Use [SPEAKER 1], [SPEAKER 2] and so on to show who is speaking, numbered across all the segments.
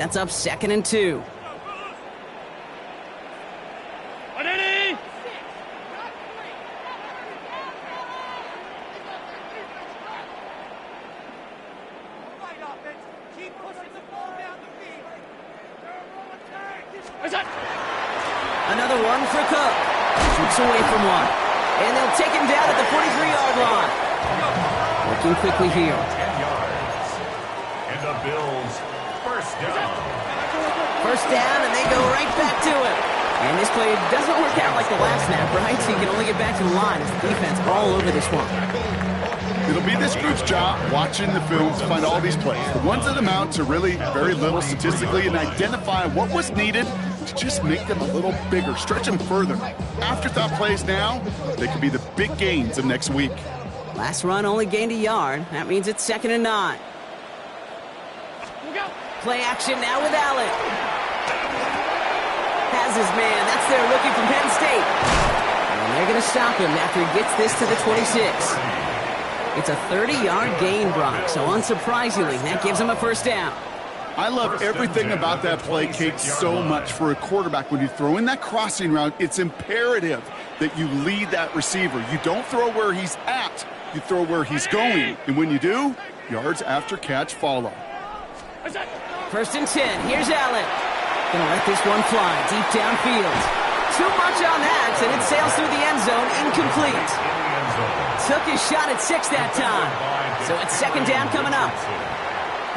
[SPEAKER 1] That's up 2nd and 2. Another one for Cook. Shoots away from one. And they'll take him down at the 43-yard line. Working quickly here.
[SPEAKER 2] 10 yards. And the Bills, first down.
[SPEAKER 1] First down, and they go right back to him. And this play doesn't work out like the last snap, right? So you can only get back to the line as the defense all over this one.
[SPEAKER 3] It'll be this group's job watching the film to find all these plays. The ones that amount to really very little statistically and identify what was needed to just make them a little bigger, stretch them further. Afterthought plays now, they could be the big gains of next week.
[SPEAKER 1] Last run only gained a yard. That means it's 2nd and 9. Play action now with Allen. Has his man. That's their rookie from Penn State. And they're going to stop him after he gets this to the 26. It's a 30-yard gain, Brock, so unsurprisingly, that gives him a first down.
[SPEAKER 3] I love everything about that play, Kate, so much for a quarterback. When you throw in that crossing route, it's imperative that you lead that receiver. You don't throw where he's at, you throw where he's going. And when you do, yards after catch follow.
[SPEAKER 1] 1st and 10. Here's Allen. Gonna let this one fly deep downfield. Too much on that, and it sails through the end zone, incomplete. Took his shot at 6 that time. So it's 2nd down coming up.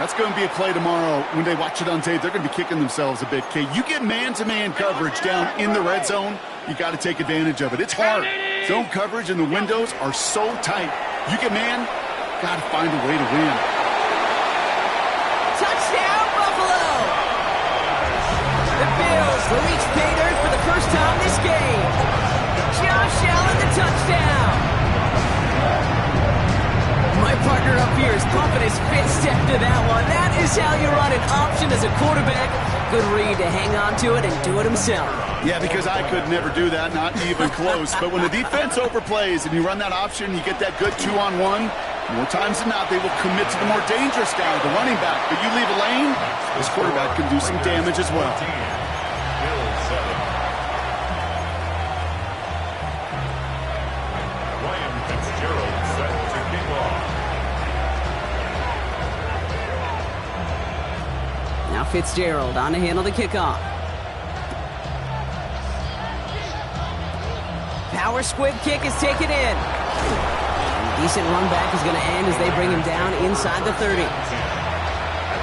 [SPEAKER 3] That's going to be a play tomorrow. When they watch it on tape, they're going to be kicking themselves a bit, Kate. You get man-to-man coverage down in the red zone, you got to take advantage of it. It's hard. Zone coverage and the windows are so tight. You get man, got to find a way to win.
[SPEAKER 1] Touchdown, Buffalo! The Bills will reach pay dirt for the first time this game. Josh Allen, the touchdown. My partner up here is pumping his fifth step to that one. That is how you run an option as a quarterback. Good read to hang on to it and do it himself.
[SPEAKER 3] Yeah, because I could never do that, not even close. But when the defense overplays and you run that option, you get that good 2-on-1, more times than not, they will commit to the more dangerous guy, the running back. But you leave a lane, this quarterback can do some damage as well.
[SPEAKER 2] Bills 7. Ryan Fitzgerald set to kick off.
[SPEAKER 1] Now Fitzgerald on to handle the kickoff. Power squib kick is taken in. And a decent run back is going to end as they bring him down inside the 30.
[SPEAKER 2] At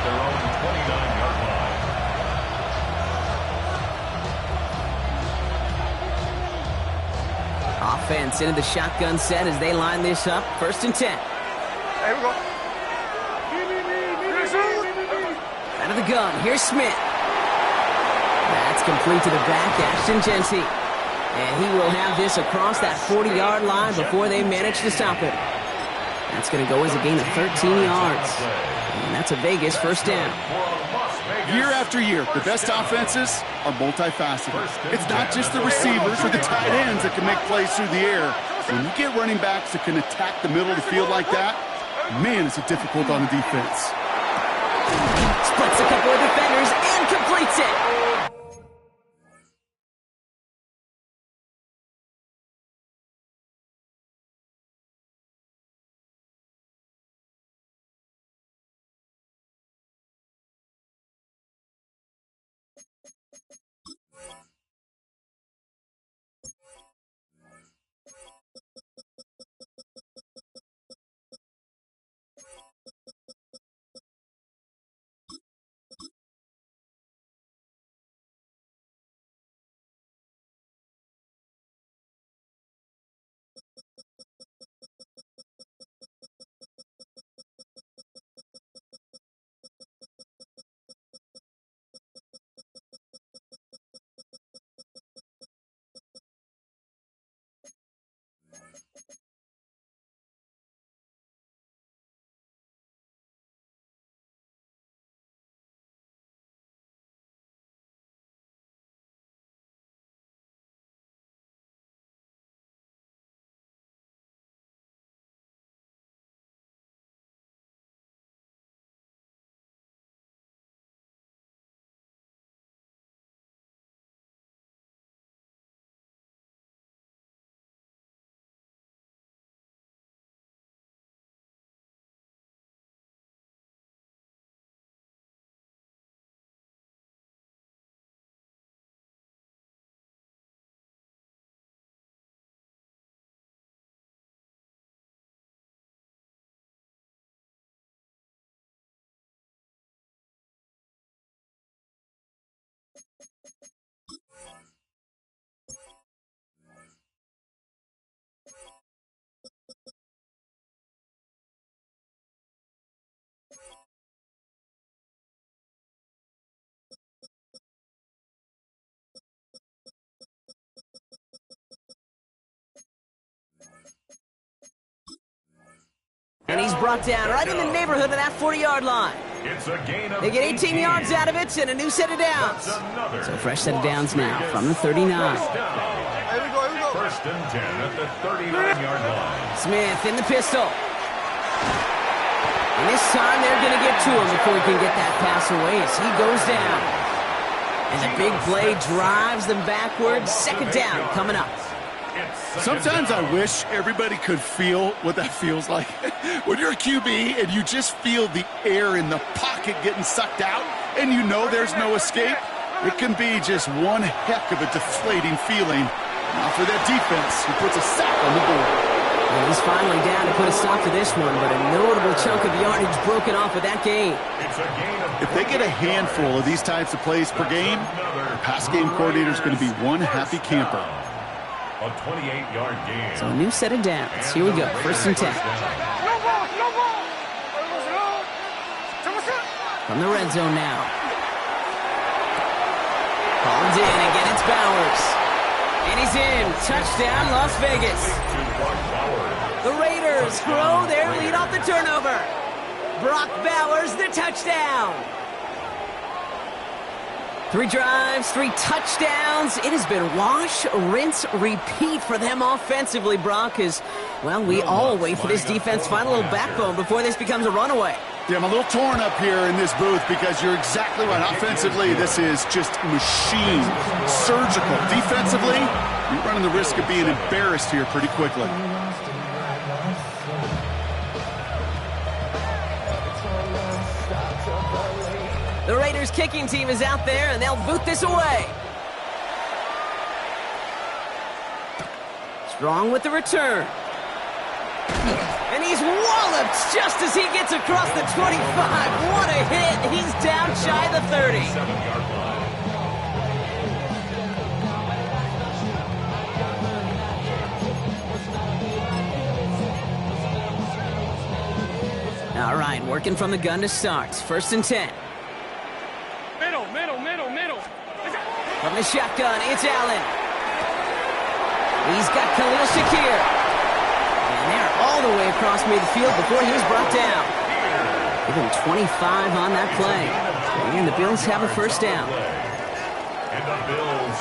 [SPEAKER 2] their own 29-yard line.
[SPEAKER 1] Offense into the shotgun set as they line this up. 1st and 10.
[SPEAKER 4] Here we go.
[SPEAKER 1] Out of the gun, here's Smith. That's complete to the back, Ashton Jency. And he will have this across that 40-yard line before they manage to stop him. That's going to go as a gain of 13 yards. And that's a Vegas first down.
[SPEAKER 3] Year after year, the best offenses are multifaceted. It's not just the receivers or the tight ends that can make plays through the air. When you get running backs that can attack the middle of the field like that, man, is it difficult on the defense.
[SPEAKER 1] Splits a couple of defenders and completes it. brought down right in the neighborhood of that 40-yard line.
[SPEAKER 2] It's a gain of
[SPEAKER 1] They get 18 yards out of it and a new set of downs. So fresh set of downs now from the 39.
[SPEAKER 2] First and 10 at the 39-yard line.
[SPEAKER 1] Smith in the pistol. And this time they're going to get to him before he can get that pass away as he goes down. And the big play drives them backwards. Second down coming up.
[SPEAKER 3] Sometimes I wish everybody could feel what that feels like. When you're a QB and you just feel the air in the pocket getting sucked out and you know there's no escape, it can be just one heck of a deflating feeling. Now for that defense, who puts a sack on the board.
[SPEAKER 1] And he's finally down to put a stop to this one, but a notable chunk of yardage broken off with that gain.
[SPEAKER 3] If they get a handful of these types of plays per game, the pass game coordinator is going to be one happy camper.
[SPEAKER 2] A 28-yard gain.
[SPEAKER 1] So a new set of downs. Here we go. First and 10. From the red zone now. Called in. Again, it's Bowers. And he's in. Touchdown, Las Vegas. The Raiders grow their lead off the turnover. Brock Bowers, the touchdown. 3 drives, 3 touchdowns. It has been wash, rinse, repeat for them offensively, Brock, as, well, we all wait for this defense to find a little backbone before this becomes a runaway.
[SPEAKER 3] Yeah, I'm a little torn up here in this booth because you're exactly right. Offensively, this is just machine, surgical. Defensively, you're running the risk of being embarrassed here pretty quickly.
[SPEAKER 1] The Raiders kicking team is out there, and they'll boot this away. Strong with the return. And he's walloped just as he gets across the 25. What a hit. He's down shy of the 30.
[SPEAKER 2] 7-yard line.
[SPEAKER 1] All right, working from the gun to start. First and 10.
[SPEAKER 4] Middle.
[SPEAKER 1] From the shotgun, it's Allen. He's got Khalil Shakir. And they're all the way across midfield before he was brought down. Give him 25 on that play. And the Bills have a first down.
[SPEAKER 2] And the Bills,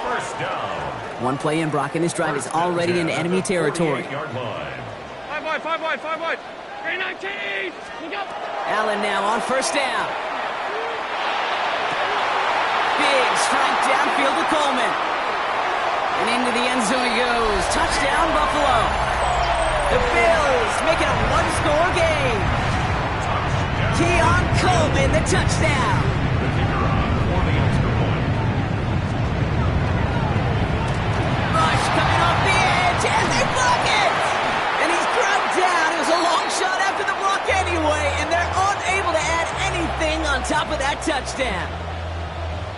[SPEAKER 2] first down.
[SPEAKER 1] One play in, Brock, and this drive is already in enemy territory.
[SPEAKER 2] 48-yard line.
[SPEAKER 4] 5 wide. 319.
[SPEAKER 1] Allen now on first down. Big strike downfield to Coleman. And into the end zone he goes. Touchdown, Buffalo. The Bills making a one-score game. Keon Coleman, the touchdown.
[SPEAKER 2] The kicker on for the extra point.
[SPEAKER 1] Rush coming off the edge, and they block it. And he's grabbed down. It was a long shot after the block anyway, and they're unable to add anything on top of that touchdown.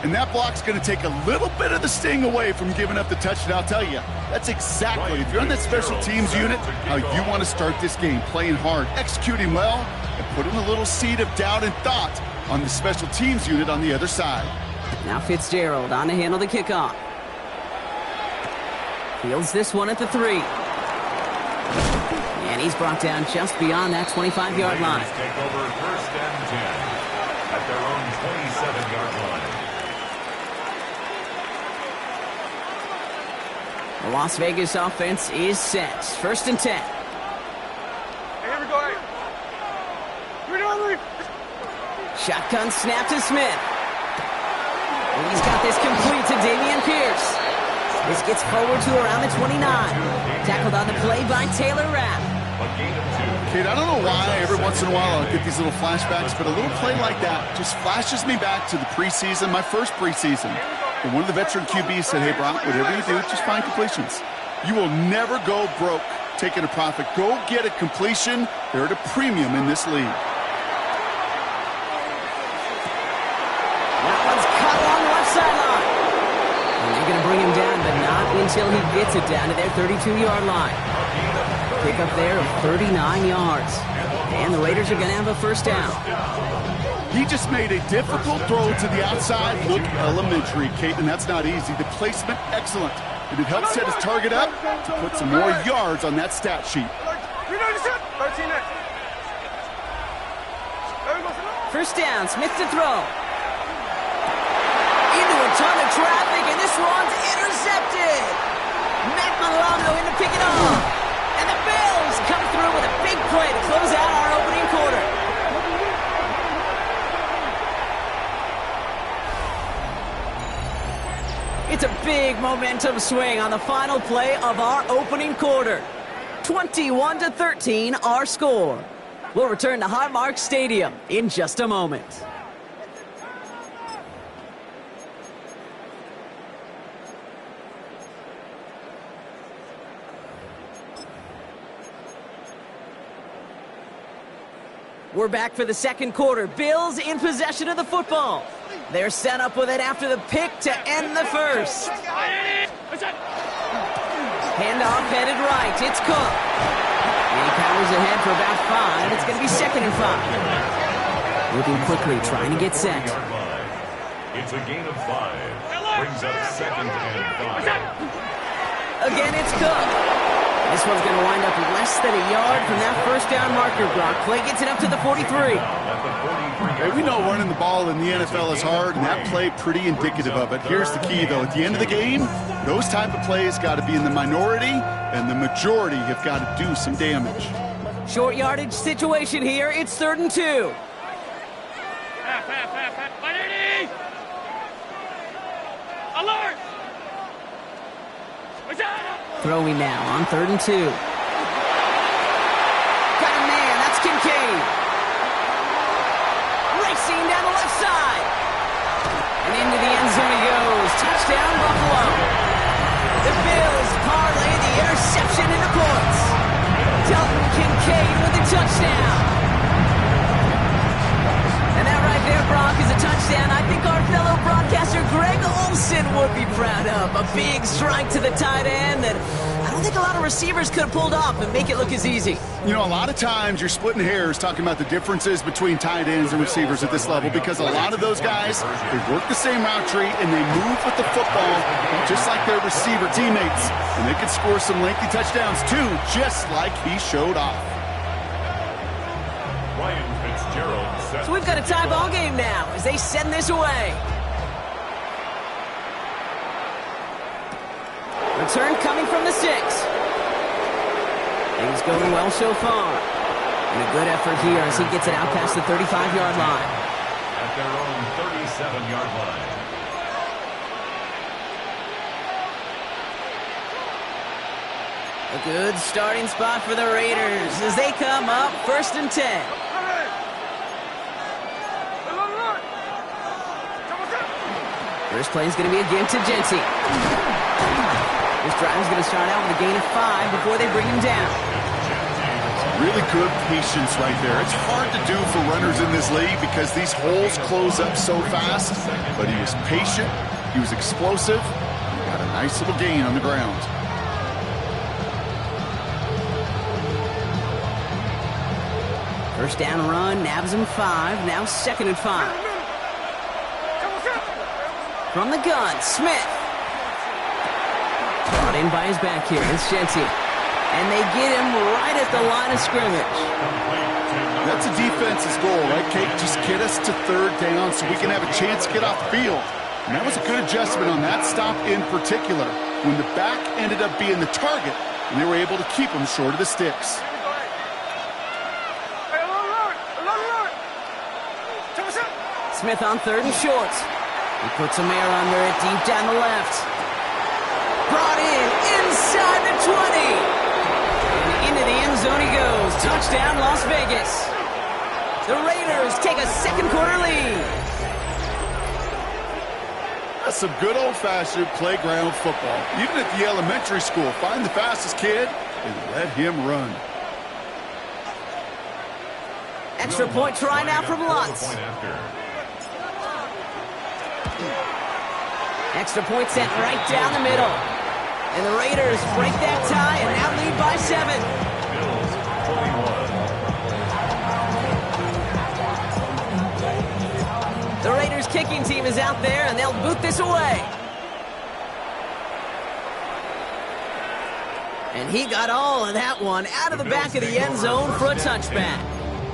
[SPEAKER 3] And that block's going to take a little bit of the sting away from giving up the touchdown. I'll tell you, that's exactly, if you're on that special teams unit, how you want to start this game, playing hard, executing well, and putting a little seed of doubt and thought on the special teams unit on the other side.
[SPEAKER 1] Now Fitzgerald on to handle the kickoff. Fields this one at the 3. And he's brought down just beyond that 25-yard line.
[SPEAKER 2] Take over first and 10 at their own 27-yard line.
[SPEAKER 1] The Las Vegas offense is set. First and 10.
[SPEAKER 4] Here we go.
[SPEAKER 1] Shotgun snap to Smith. And he's got this complete to Dameon Pierce. This gets forward to around the 29. Tackled on the play by Taylor Rapp.
[SPEAKER 3] Kate, I don't know why every once in a while I'll get these little flashbacks, but a little play like that just flashes me back to the preseason, my first preseason. And one of the veteran QBs said, hey, Brock, whatever you do, just find completions. You will never go broke taking a profit. Go get a completion. They're at a premium in this league.
[SPEAKER 1] That one's cut along the left sideline. And they're going to bring him down, but not until he gets it down to their 32-yard line. Pick up there of 39 yards. And the Raiders are going to have a first down.
[SPEAKER 3] He just made a difficult throw to the outside. Look elementary, Kate, and that's not easy. The placement, excellent. And it helped set his target up to put some more yards on that stat sheet.
[SPEAKER 4] 396. 13 next.
[SPEAKER 1] first down. Smith to throw. Into a ton of traffic, and this one's intercepted. Matt Milano in to pick it off. And the Bills come through with a big play to close out our opening quarter. It's a big momentum swing on the final play of our opening quarter. 21-13, our score. We'll return to Highmark Stadium in just a moment. We're back for the second quarter. Bills in possession of the football. They're set up with it after the pick to end the first. Handoff headed right. It's Cook. And he powers ahead for about 5. It's going to be 2nd and 5. Moving quickly, trying to get set.
[SPEAKER 2] It's a gain of 5. Brings up 2nd and 5.
[SPEAKER 1] Again, it's Cook. This one's going to wind up less than a yard from that first down marker. Brock Clay gets it up to the 43.
[SPEAKER 3] Hey, we know running the ball in the NFL is hard, and that play pretty indicative of it. Here's the key, though. At the end of the game, those type of plays got to be in the minority, and the majority have got to do some damage.
[SPEAKER 1] Short yardage situation here. It's 3rd and 2.
[SPEAKER 4] Alert!
[SPEAKER 1] Throwing now on 3rd and 2. Got a man. That's Kincaid. Racing down the left side. And into the end zone he goes. Touchdown, Buffalo. The Bills parlay the interception into points. Dalton Kincaid with the touchdown. And that right there, Brock, is a touchdown I think our fellow broadcaster Greg Olsen would be proud of. A big strike to the tight end that I don't think a lot of receivers could have pulled off and make it look as easy.
[SPEAKER 3] You know, a lot of times you're splitting hairs talking about the differences between tight ends and receivers at this level because a lot of those guys, they work the same route tree and they move with the football just like their receiver teammates. And they can score some lengthy touchdowns too, just like he showed off.
[SPEAKER 2] Ryan Fitzgerald.
[SPEAKER 1] So we've got a tie ball game now as they send this away. Return coming from the 6. Things going well so far. And a good effort here as he gets it out past the 35-yard line.
[SPEAKER 2] At their own 37-yard line.
[SPEAKER 1] A good starting spot for the Raiders as they come up 1st and 10. First play is going to be again to Jency. This drive is going to start out with a gain of 5 before they bring him down.
[SPEAKER 3] Really good patience right there. It's hard to do for runners in this league because these holes close up so fast. But he was patient. He was explosive. Got a nice little gain on the ground.
[SPEAKER 1] First down run, nabs him 5. Now 2nd and 5. From the gun, Smith. Brought in by his back here. It's Jency. And they get him right at the line of scrimmage.
[SPEAKER 3] That's a defense's goal, right, Kate? Just get us to 3rd down so we can have a chance to get off the field. And that was a good adjustment on that stop in particular, when the back ended up being the target, and they were able to keep him short of the sticks.
[SPEAKER 1] Smith on 3rd and short. He puts some air under it deep down the left. Brought in inside the 20. And into the end zone he goes. Touchdown, Las Vegas. The Raiders take a 2nd quarter lead.
[SPEAKER 3] That's some good old-fashioned playground football. Even at the elementary school, find the fastest kid and let him run.
[SPEAKER 1] Extra point try now from Lutz. Extra point sent right down the middle. And the Raiders break that tie and now lead by 7. The Raiders kicking team is out there and they'll boot this away. And he got all of that one out of the back of the end zone for a touchback.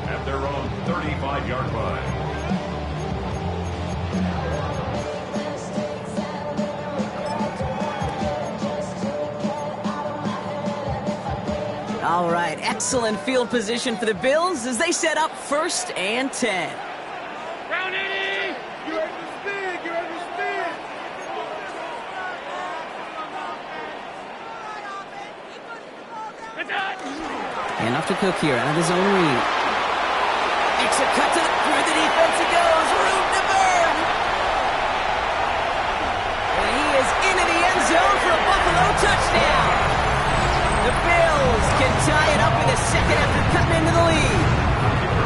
[SPEAKER 2] At their own 35-yard line.
[SPEAKER 1] All right, excellent field position for the Bills as they set up 1st and 10.
[SPEAKER 4] Round 80!
[SPEAKER 5] You ready to spin? You ready to spin?
[SPEAKER 4] It's on!
[SPEAKER 1] Enough to Cook here out of the zone read. Makes a cut through the defense. He goes. Room to burn. And he is into the end zone for a Buffalo touchdown. The Bills can tie it up in a second after cutting into the lead.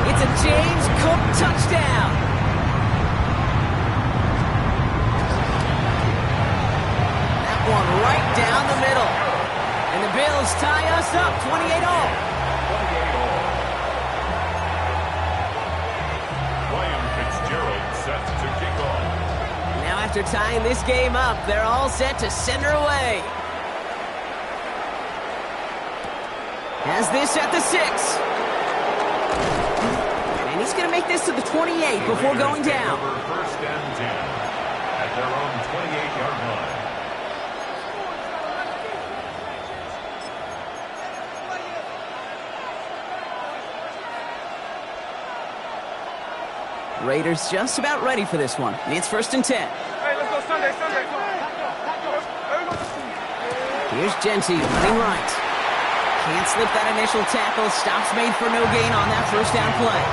[SPEAKER 1] It's a James Cook touchdown. That one right down the middle. And the Bills tie us up 28-all.
[SPEAKER 2] Ryan Fitzgerald set to kick off.
[SPEAKER 1] Now after tying this game up, they're all set to send her away. Has this at the 6. And he's going to make this to the 28 before going down.
[SPEAKER 2] First and 10 at their own 28-yard line.
[SPEAKER 1] Raiders just about ready for this one. It's 1st and 10.
[SPEAKER 5] Hey, let's go Sunday.
[SPEAKER 1] Here's Genty running right. Can't slip that initial tackle. Stops made for no gain on that 1st down play.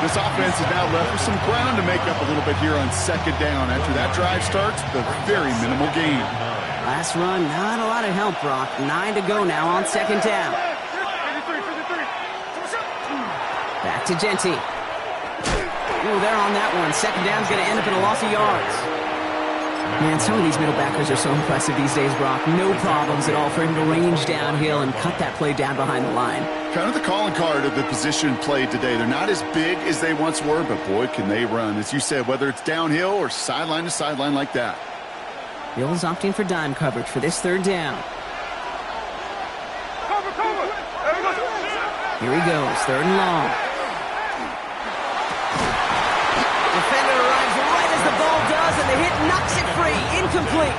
[SPEAKER 3] This offense is now left with some ground to make up a little bit here on 2nd down. After that drive starts, the very minimal gain.
[SPEAKER 1] Last run, not a lot of help, Brock. 9 to go now on 2nd down.
[SPEAKER 5] 53.
[SPEAKER 1] Back to Genty. Ooh, they're on that one. 2nd down's going to end up in a loss of yards. Man, some of these middle backers are so impressive these days, Brock. No problems at all for him to range downhill and cut that play down behind the line.
[SPEAKER 3] Kind of the calling card of the position played today. They're not as big as they once were, but boy, can they run. As you said, whether it's downhill or sideline to sideline like that.
[SPEAKER 1] Bills opting for dime coverage for this 3rd down.
[SPEAKER 5] Cover.
[SPEAKER 1] Here he goes, 3rd and long. Defender arrives right as the ball does, and the hit knocks it free. Incomplete.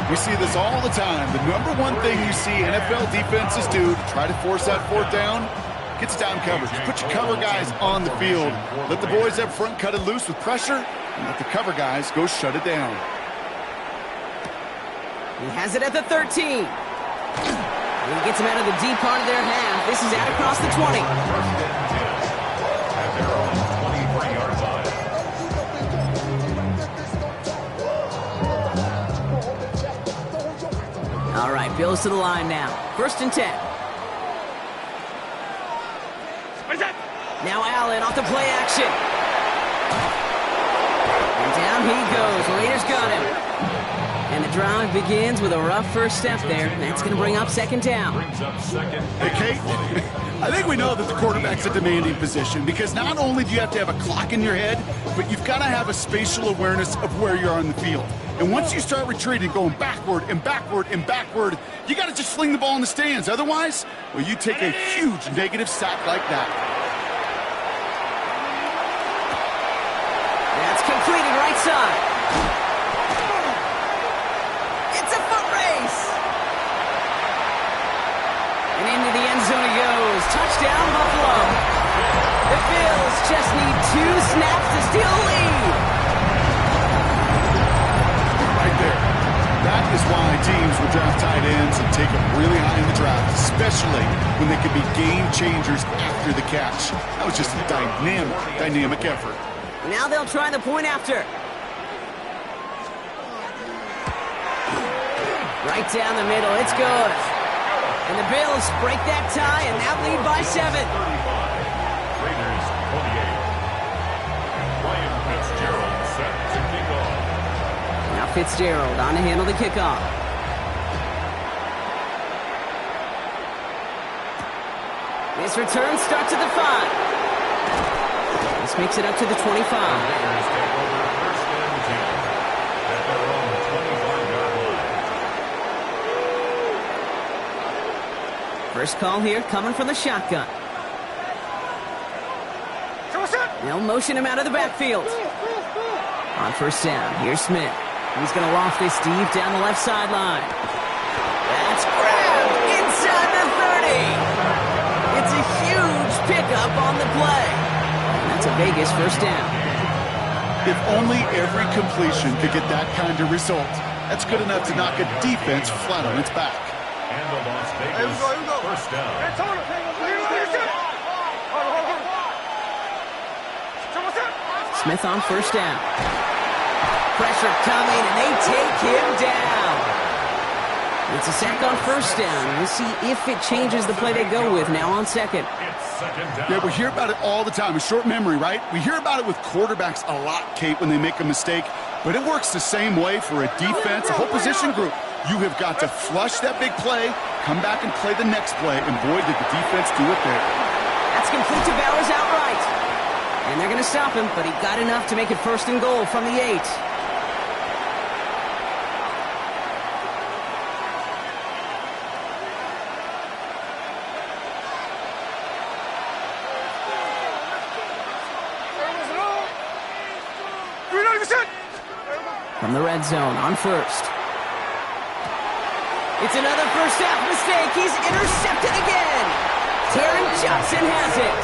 [SPEAKER 3] We see this all the time. The number one thing you see NFL defenses do to try to force that 4th down, gets down coverage. Put your cover guys on the field. Let the boys up front cut it loose with pressure, and let the cover guys go shut it down.
[SPEAKER 1] He has it at the 13. And he gets him out of the deep part of their half. This is out across the 20.
[SPEAKER 2] First and 10 at their own 23-yard line.
[SPEAKER 1] All right, Bills to the line now. 1st and 10.
[SPEAKER 4] What is that?
[SPEAKER 1] Now Allen off the play action. And down he goes. Raiders got him. And the drive begins with a rough first step there. That's going to bring up 2nd down.
[SPEAKER 2] Brings up 2nd.
[SPEAKER 3] Hey, Kate, I think we know that the quarterback's a demanding position because not only do you have to have a clock in your head, but you've got to have a spatial awareness of where you are on the field. And once you start retreating, going backward and backward and backward, you got to just fling the ball in the stands. Otherwise, well, you take a huge negative sack like that.
[SPEAKER 1] That's completed right side. It's a foot race. And into the end zone he goes. Touchdown, Buffalo. The Bills just need 2 snaps to steal the lead.
[SPEAKER 3] Right there. That is why teams will draft tight ends and take them really high in the draft, especially when they can be game changers after the catch. That was just a dynamic effort.
[SPEAKER 1] Now they'll try the point after. Right down the middle. It's good. And the Bills break that tie and now lead by 7.
[SPEAKER 2] Raiders 28. Ryan Fitzgerald set to kick off.
[SPEAKER 1] Now Fitzgerald on to handle the kickoff. This return starts at the 5. This makes it up to the 25.
[SPEAKER 2] Raiders take over 1st and 10 at their own 25-yard line.
[SPEAKER 1] First call here coming from the shotgun. They'll motion him out of the backfield. On 1st down, here's Smith. He's going to loft this deep down the left sideline. That's grabbed inside the on the play. And that's a Vegas first down.
[SPEAKER 3] If only every completion could get that kind of result. That's good enough to knock a defense flat on its back.
[SPEAKER 2] And the Las Vegas first down.
[SPEAKER 1] Smith on first down. Pressure coming, and they take him down. It's a sack on first down. We'll see if it changes the play they go with now on second.
[SPEAKER 2] It's second down.
[SPEAKER 3] Yeah, we hear about it all the time. A short memory, right? We hear about it with quarterbacks a lot, Kate, when they make a mistake. But it works the same way for a defense, a whole position group. You have got to flush that big play, come back and play the next play, and boy, did the defense do it there.
[SPEAKER 1] That's complete to Bowers outright. And they're going to stop him, but he got enough to make it first and goal from the 8. From the red zone on first. It's another first half mistake. He's intercepted again. Taron Johnson has it.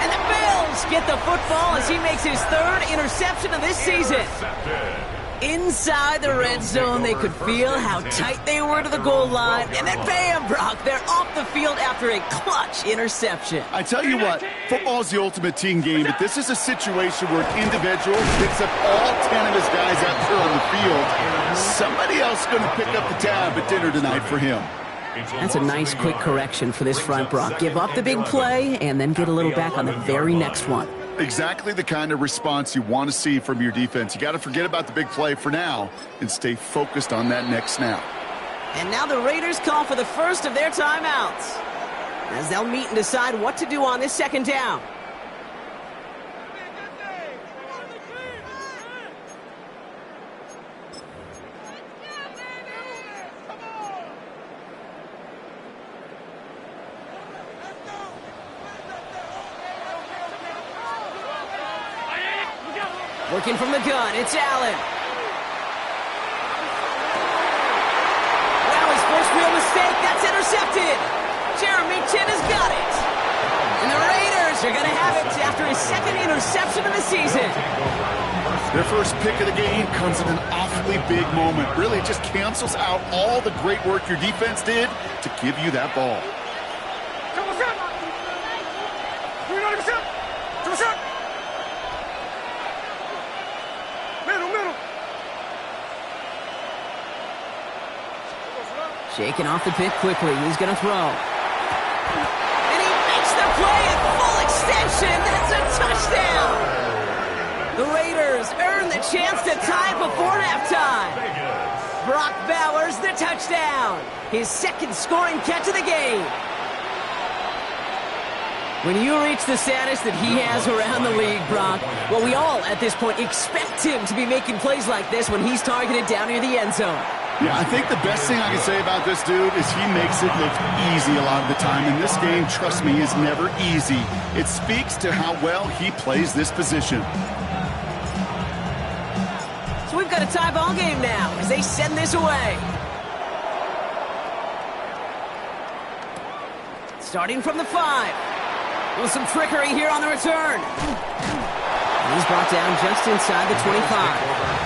[SPEAKER 1] And the Bills get the football as he makes his 3rd interception of this season. Inside the red zone, they could feel how tight they were to the goal line. And then bam, Brock, they're off the field after a clutch interception.
[SPEAKER 3] I tell you what, football is the ultimate team game, but this is a situation where an individual picks up all 10 of his guys out there on the field. Somebody else is going to pick up the tab at dinner tonight for him.
[SPEAKER 1] That's a nice quick correction for this front, Brock. Give up the big play and then get a little back on the very next one.
[SPEAKER 3] Exactly the kind of response you want to see from your defense. You got to forget about the big play for now and stay focused on that next snap.
[SPEAKER 1] And now the Raiders call for the first of their timeouts as they'll meet and decide what to do on this second down. Working from the gun, it's Allen. Wow, his first real mistake, that's intercepted. Jeremy Chinn has got it. And the Raiders are going to have it after his 2nd interception of the season.
[SPEAKER 3] Their first pick of the game comes at an awfully big moment. Really, it just cancels out all the great work your defense did to give you that ball.
[SPEAKER 1] Shaking off the pick quickly. He's going to throw. And he makes the play at full extension. That's a touchdown. The Raiders earn the chance to tie before halftime. Brock Bowers, the touchdown. His 2nd scoring catch of the game. When you reach the status that he has around the league, Brock, well, we all at this point expect him to be making plays like this when he's targeted down near the end zone.
[SPEAKER 3] Yeah, I think the best thing I can say about this dude is he makes it look easy a lot of the time. And this game, trust me, is never easy. It speaks to how well he plays this position.
[SPEAKER 1] So we've got a tie ball game now as they send this away. Starting from the 5. With some trickery here on the return. He's brought down just inside the 25.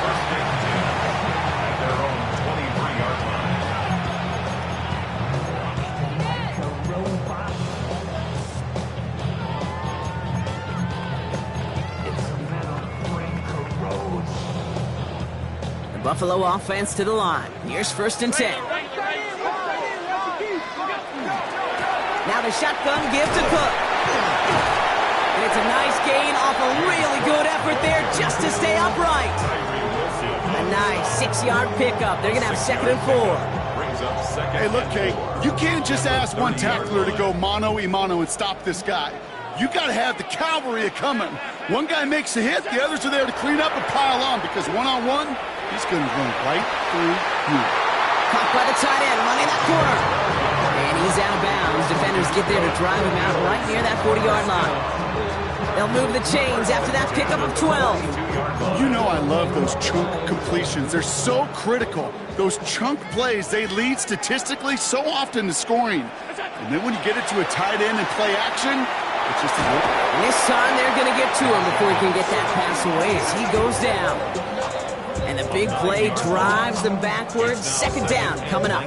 [SPEAKER 1] Buffalo offense to the line. Here's 1st and 10. Now the shotgun give to Cook. And it's a nice gain off a really good effort there just to stay upright. A nice 6-yard pickup. They're going to have 2nd and 4.
[SPEAKER 3] Hey, look, Kate, you can't just ask one tackler to go mano-a-mano and stop this guy. You got to have the cavalry coming. One guy makes a hit, the others are there to clean up and pile on because one-on-one, he's going to run right through you.
[SPEAKER 1] Caught by the tight end, running that corner. And he's out of bounds. Defenders get there to drive him out right near that 40-yard line. They'll move the chains after that pickup of 12.
[SPEAKER 3] You know I love those chunk completions. They're so critical. Those chunk plays, they lead statistically so often to scoring. And then when you get it to a tight end and play action, It's just a look.
[SPEAKER 1] And this time they're going to get to him before he can get that pass away as he goes down. And the big play drives them backwards. Second down coming up.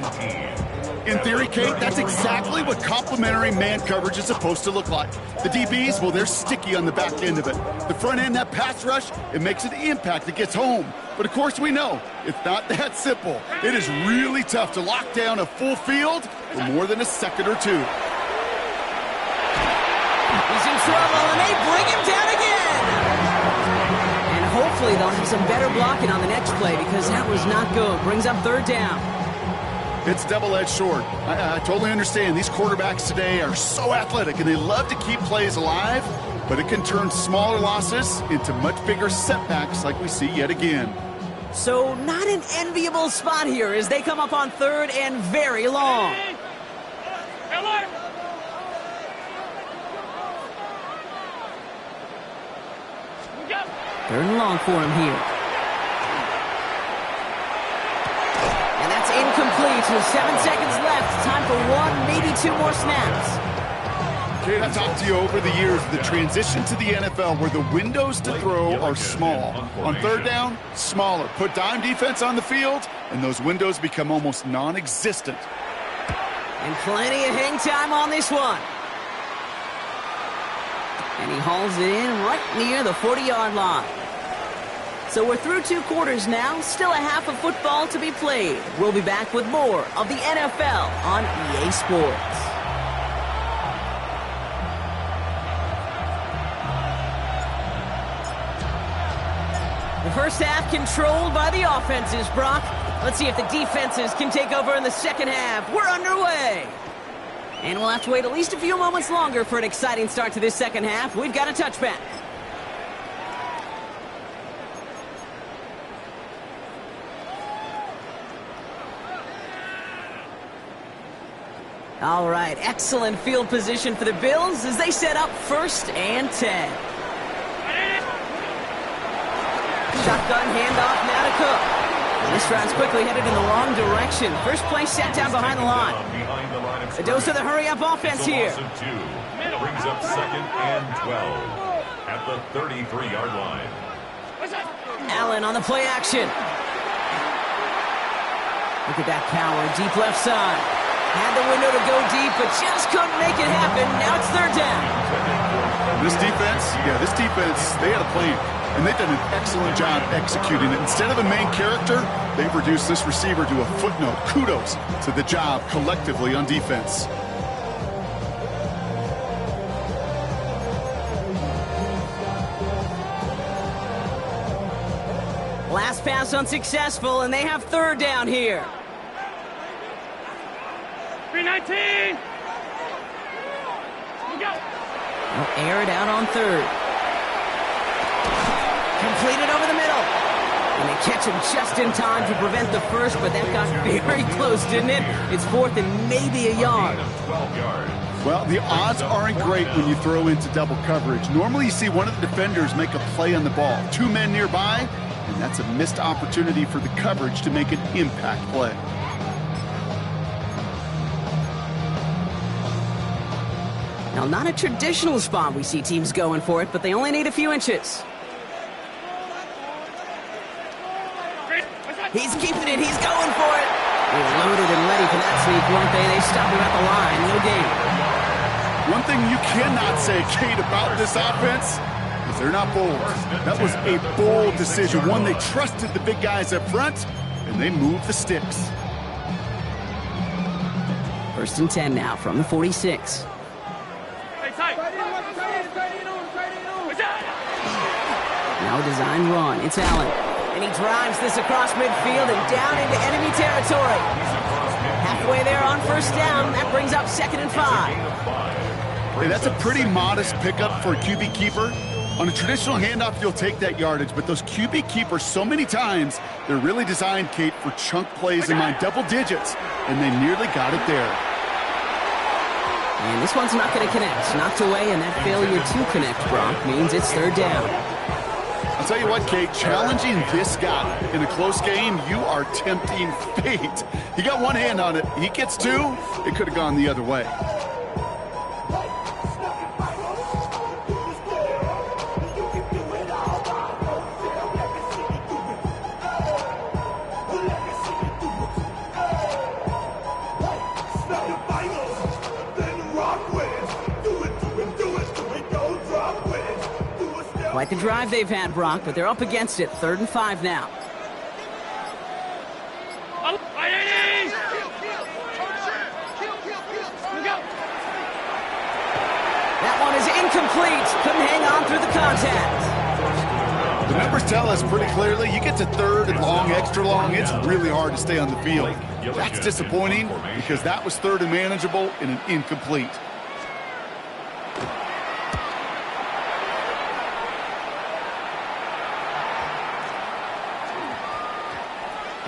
[SPEAKER 3] In theory, Kate, that's exactly what complementary man coverage is supposed to look like. The DBs, well, they're sticky on the back end of it. The front end, that pass rush, it makes an impact. It gets home. But of course we know, it's not that simple. It is really tough to lock down a full field for more than a second or two.
[SPEAKER 1] He's in trouble, and they bring him down again. And hopefully they'll have some better blocking on the next play because that was not good. Brings up third down.
[SPEAKER 3] It's double-edged sword. I totally understand. These quarterbacks today are so athletic, and they love to keep plays alive, but it can turn smaller losses into much bigger setbacks like we see yet again.
[SPEAKER 1] So not an enviable spot here as they come up on third and very long. Third and long for him here. And that's incomplete with 7 seconds left. Time for one, maybe two more snaps.
[SPEAKER 3] Kate, I've talked to you over the years, the transition to the NFL where the windows to throw are small. On third down, smaller. Put dime defense on the field, and those windows become almost non-existent.
[SPEAKER 1] And plenty of hang time on this one. And he hauls it in right near the 40-yard line. So we're through 2 quarters now. Still a half of football to be played. We'll be back with more of the NFL on EA Sports. The first half controlled by the offenses, Brock. Let's see if the defenses can take over in the second half. We're underway. And we'll have to wait at least a few moments longer for an exciting start to this second half. We've got a touchback. All right, excellent field position for the Bills as they set up 1st and 10. Shotgun handoff now to Cook. And this drive's quickly headed in the wrong direction. First play set down behind the line. A dose of the hurry-up offense here.
[SPEAKER 2] Brings up 2nd and 12 at the 33-yard line.
[SPEAKER 1] Allen on the play action. Look at that power, deep left side. Had the window to go deep, but just couldn't make it happen. Now it's third down.
[SPEAKER 3] This defense, they had a plan, and they've done an excellent job executing it. Instead of a main character, they've reduced this receiver to a footnote. Kudos to the job collectively on defense.
[SPEAKER 1] Last pass unsuccessful, and they have third down here.
[SPEAKER 4] 319.
[SPEAKER 1] They'll air it out on third. Completed over the middle. And they catch him just in time to prevent the first, but that got very close, didn't it? It's 4th and maybe a yard.
[SPEAKER 3] Well, the odds aren't great when you throw into double coverage. Normally you see one of the defenders make a play on the ball. 2 men nearby, and that's a missed opportunity for the coverage to make an impact play.
[SPEAKER 1] Now, not a traditional spot we see teams going for it, but they only need a few inches. He's keeping it. He's going for it. They're loaded and ready for that sneak, weren't they? They stop him at the line. No gain.
[SPEAKER 3] One thing you cannot say, Kate, about this offense is they're not bold. That was a bold decision. One, they trusted the big guys up front, and they moved the sticks.
[SPEAKER 1] 1st and 10 now from the 46. Now a design run. It's Allen. And he drives this across midfield and down into enemy territory. Halfway there on 1st down. That brings up 2nd and 5.
[SPEAKER 3] Hey, that's a pretty modest pickup for a QB keeper. On a traditional handoff, you'll take that yardage, but those QB keepers, so many times, they're really designed, Kate, for chunk plays in my double digits, and they nearly got it there.
[SPEAKER 1] And this one's not going to connect. Knocked away, and that failure to connect, Brock, means it's 3rd down.
[SPEAKER 3] I'll tell you what, Kate, challenging this guy in a close game, you are tempting fate. He got one hand on it. He gets 2. It could have gone the other way.
[SPEAKER 1] Quite the drive they've had, Brock, but they're up against it. 3rd and 5 now. That one is incomplete. Couldn't hang on through the contact.
[SPEAKER 3] The numbers tell us pretty clearly, you get to 3rd and long, extra long, it's really hard to stay on the field. That's disappointing because that was 3rd and manageable and an incomplete.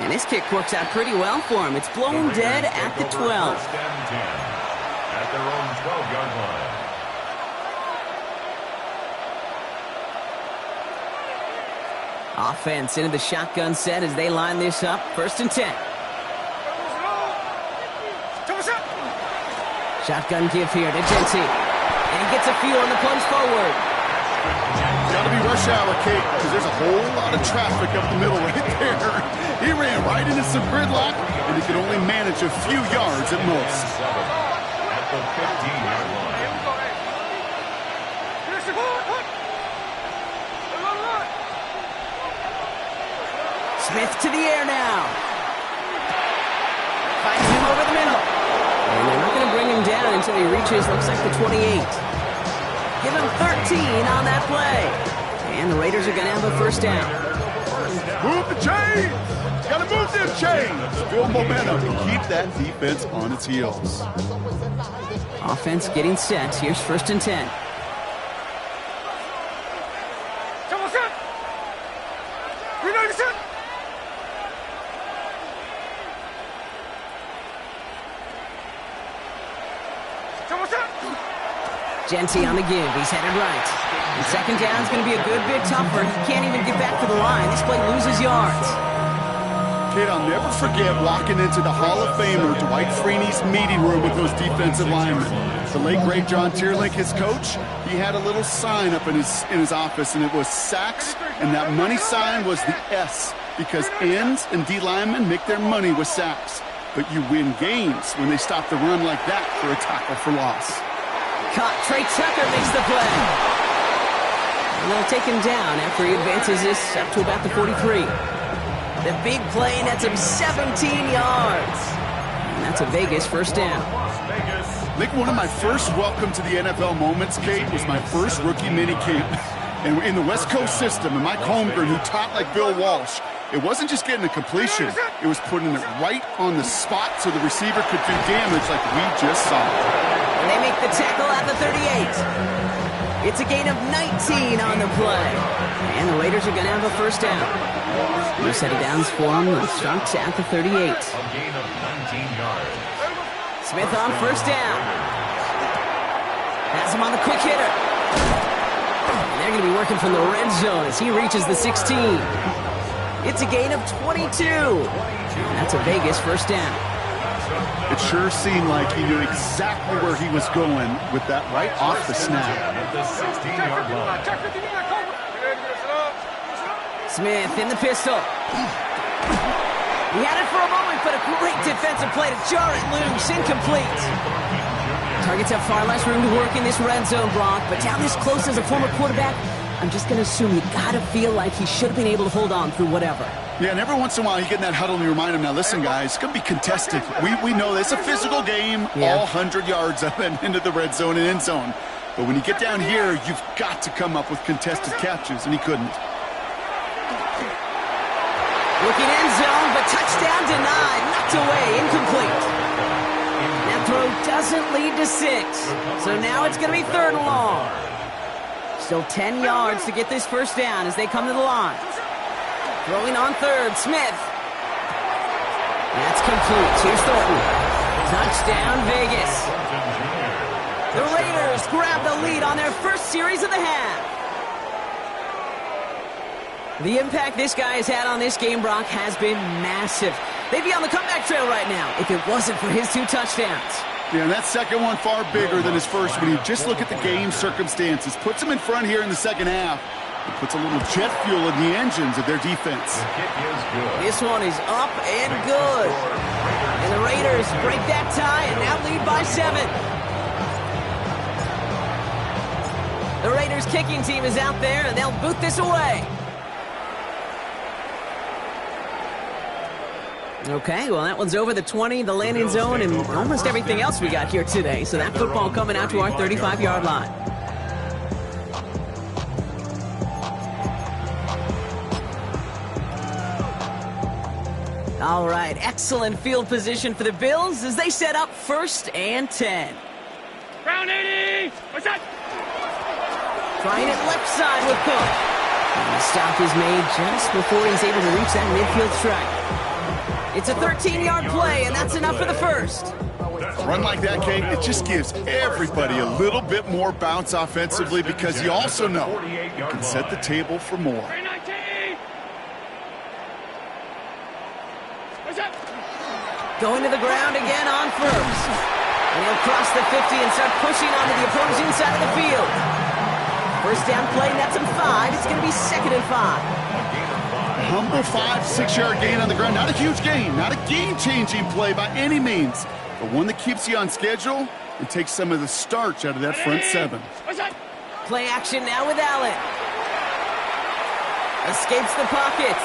[SPEAKER 1] And this kick works out pretty well for him. It's blown dead at the 12.
[SPEAKER 2] At their own 12-yard line.
[SPEAKER 1] Offense into the shotgun set as they line this up. 1st and 10. Shotgun give here to Gentry. And gets a few on the plunge forward.
[SPEAKER 3] Got to be rush hour, Kate, because there's a whole lot of traffic up the middle right there. He ran right into some gridlock, and he could only manage a few yards at most.
[SPEAKER 2] At the 15-yard line.
[SPEAKER 1] Smith to the air now. Finds him over the middle. And they're not going to bring him down until he reaches, looks like the 28. Give him 13 on that play. And the Raiders are going to have a 1st down.
[SPEAKER 3] Move the chains! Got to move them chains! Build momentum and keep that defense on its heels.
[SPEAKER 1] Offense getting set. Here's 1st and 10. Gentry on the give. He's headed right. And 2nd down is going to be a good bit tougher. He can't even get back to the line. This play loses yards.
[SPEAKER 3] Kid, I'll never forget walking into the Hall of Famer Dwight Freeney's meeting room with those defensive linemen. The late, great John Tierlink, his coach, he had a little sign up in his office, and it was sacks, and that money sign was the S, because ends and D linemen make their money with sacks. But you win games when they stop the run like that for a tackle for loss.
[SPEAKER 1] Caught. Trey Tucker makes the play. And they'll take him down after he advances this up to about the 43. The big play nets him 17 yards. And that's a Vegas 1st down.
[SPEAKER 3] I think one of my first welcome to the NFL moments, Kate, was my first rookie mini camp. And in the West Coast system, and Mike Holmgren, who taught like Bill Walsh, it wasn't just getting a completion, it was putting it right on the spot so the receiver could do damage like we just saw.
[SPEAKER 1] And they make the tackle at the 38. It's a gain of 19 on the play. And the Raiders are going to have a 1st down. New set of downs for them. The starts at the 38.
[SPEAKER 2] A gain of 19 yards.
[SPEAKER 1] Smith on 1st down. Has him on the quick hitter. And they're going to be working from the red zone as he reaches the 16. It's a gain of 22. And that's a Vegas 1st down.
[SPEAKER 3] It sure seemed like he knew exactly where he was going with that right off the snap.
[SPEAKER 2] At the 16-yard line.
[SPEAKER 1] Smith in the pistol. He had it for a moment, but a great defensive play to jar it loose. Incomplete. Targets have far less room to work in this red zone, Brock, but down this close as a former quarterback, I'm just going to assume you got to feel like he should have been able to hold on through whatever.
[SPEAKER 3] Yeah, and every once in a while you get in that huddle and you remind him, now listen, guys, it's going to be contested. We know this. It's a physical game, all 100 yards up and into the red zone and end zone. But when you get down here, you've got to come up with contested catches, and he couldn't.
[SPEAKER 1] Looking end zone, but touchdown denied. Knocked away, incomplete. That throw doesn't lead to 6. So now it's going to be 3rd and long. Still 10 yards to get this 1st down as they come to the line. Throwing on 3rd, Smith. That's complete. Here's Thornton. Touchdown, Vegas. The Raiders grab the lead on their first series of the half. The impact this guy has had on this game, Brock, has been massive. They'd be on the comeback trail right now if it wasn't for his 2 touchdowns.
[SPEAKER 3] Yeah, and that second one far bigger than his first when you just look at the game circumstances. Puts him in front here in the second half. It puts a little jet fuel in the engines of their defense.
[SPEAKER 2] The kick is good.
[SPEAKER 1] This one is up and good. And the Raiders break that tie and now lead by 7. The Raiders kicking team is out there, and they'll boot this away. Okay, well, that one's over the 20, the landing zone, and almost everything else we got here today. So that football coming out to our 35-yard line. All right, excellent field position for the Bills as they set up 1st and 10.
[SPEAKER 4] Round 80. What's that?
[SPEAKER 1] Trying it left side with Cook. And the stop is made just before he's able to reach that midfield strike. It's a 13-yard play, and that's enough for the first.
[SPEAKER 3] A run like that, Kate, it just gives everybody a little bit more bounce offensively because you also know you can set the table for more.
[SPEAKER 4] 319. What's that?
[SPEAKER 1] Going to the ground again on first. And he'll cross the 50 and start pushing onto the opposing side of the field. First down play, nets him 5. It's going to be 2nd and 5.
[SPEAKER 3] Humble 5-6-yard gain on the ground. Not a huge gain, not a game-changing play by any means, but one that keeps you on schedule and takes some of the starch out of that front 7.
[SPEAKER 4] What's that?
[SPEAKER 1] Play action now with Allen. Escapes the pocket.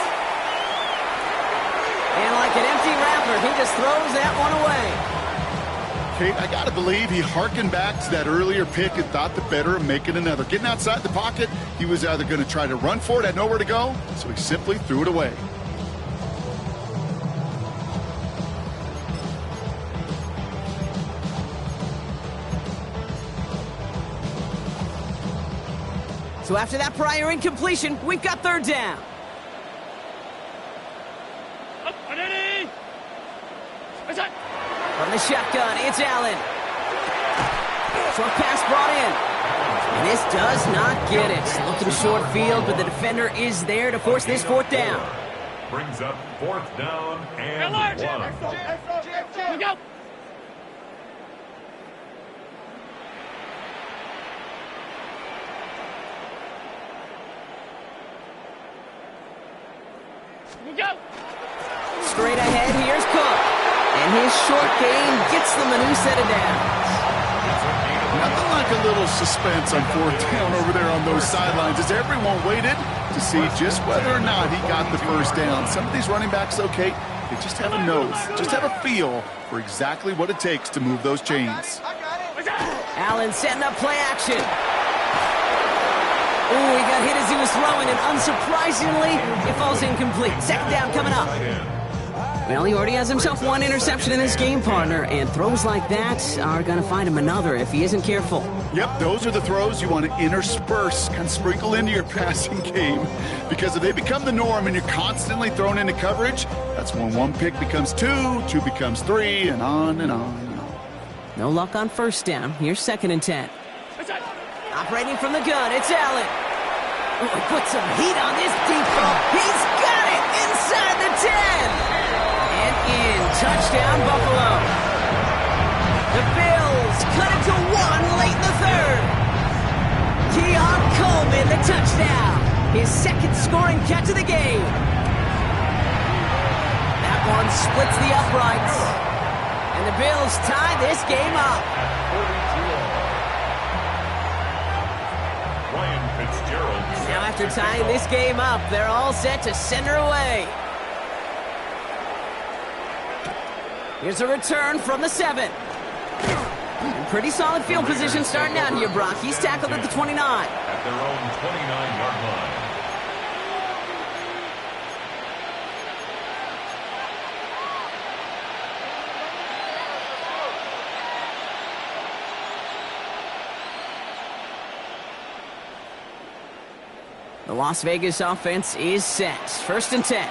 [SPEAKER 1] And like an empty wrapper, he just throws that one away.
[SPEAKER 3] Kate, I got to believe he harkened back to that earlier pick and thought the better of making another. Getting outside the pocket, he was either going to try to run for it, had nowhere to go, so he simply threw it away.
[SPEAKER 1] So after that prior incompletion, we've got 3rd down.
[SPEAKER 4] Up, 180. What's that?
[SPEAKER 1] From the shotgun, it's Allen. Short pass brought in. And this does not get it. Looking short field, but the defender is there to force this 4th down.
[SPEAKER 2] Brings up 4th down and 1.
[SPEAKER 4] Here we go. Here we go.
[SPEAKER 1] Straight ahead, here's Cook. And his short gain gets them a new set of downs.
[SPEAKER 3] Nothing like a little suspense on 4th down over there on those sidelines as everyone waited to see just whether or not he got the 1st down. Some of these running backs, okay, they just have a nose, just have a feel for exactly what it takes to move those chains.
[SPEAKER 1] Allen setting up play action. Ooh, he got hit as he was throwing, and unsurprisingly, it falls incomplete. 2nd down coming up. Well, he already has himself 1 interception in this game, partner, and throws like that are going to find him another if he isn't careful.
[SPEAKER 3] Yep, those are the throws you want to intersperse, kind of sprinkle into your passing game, because if they become the norm and you're constantly thrown into coverage, that's when 1 pick becomes 2, 2 becomes 3, and on and on and on.
[SPEAKER 1] No luck on 1st down. Here's 2nd and 10. Operating from the gun, it's Allen. Oh, he put some heat on this deep ball. He's got it inside the 10. And in. Touchdown, Buffalo. The Bills cut it to 1 late in the 3rd. Keon Coleman, the touchdown. His 2nd scoring catch of the game. That one splits the uprights. And the Bills tie this game up.
[SPEAKER 2] Ryan Fitzgerald.
[SPEAKER 1] Now after tying this game up, they're all set to send her away. Here's a return from the 7. And pretty solid field position starting out here, Brock. He's tackled at the 29.
[SPEAKER 2] At their own 29-yard line.
[SPEAKER 1] The Las Vegas offense is set. 1st and 10.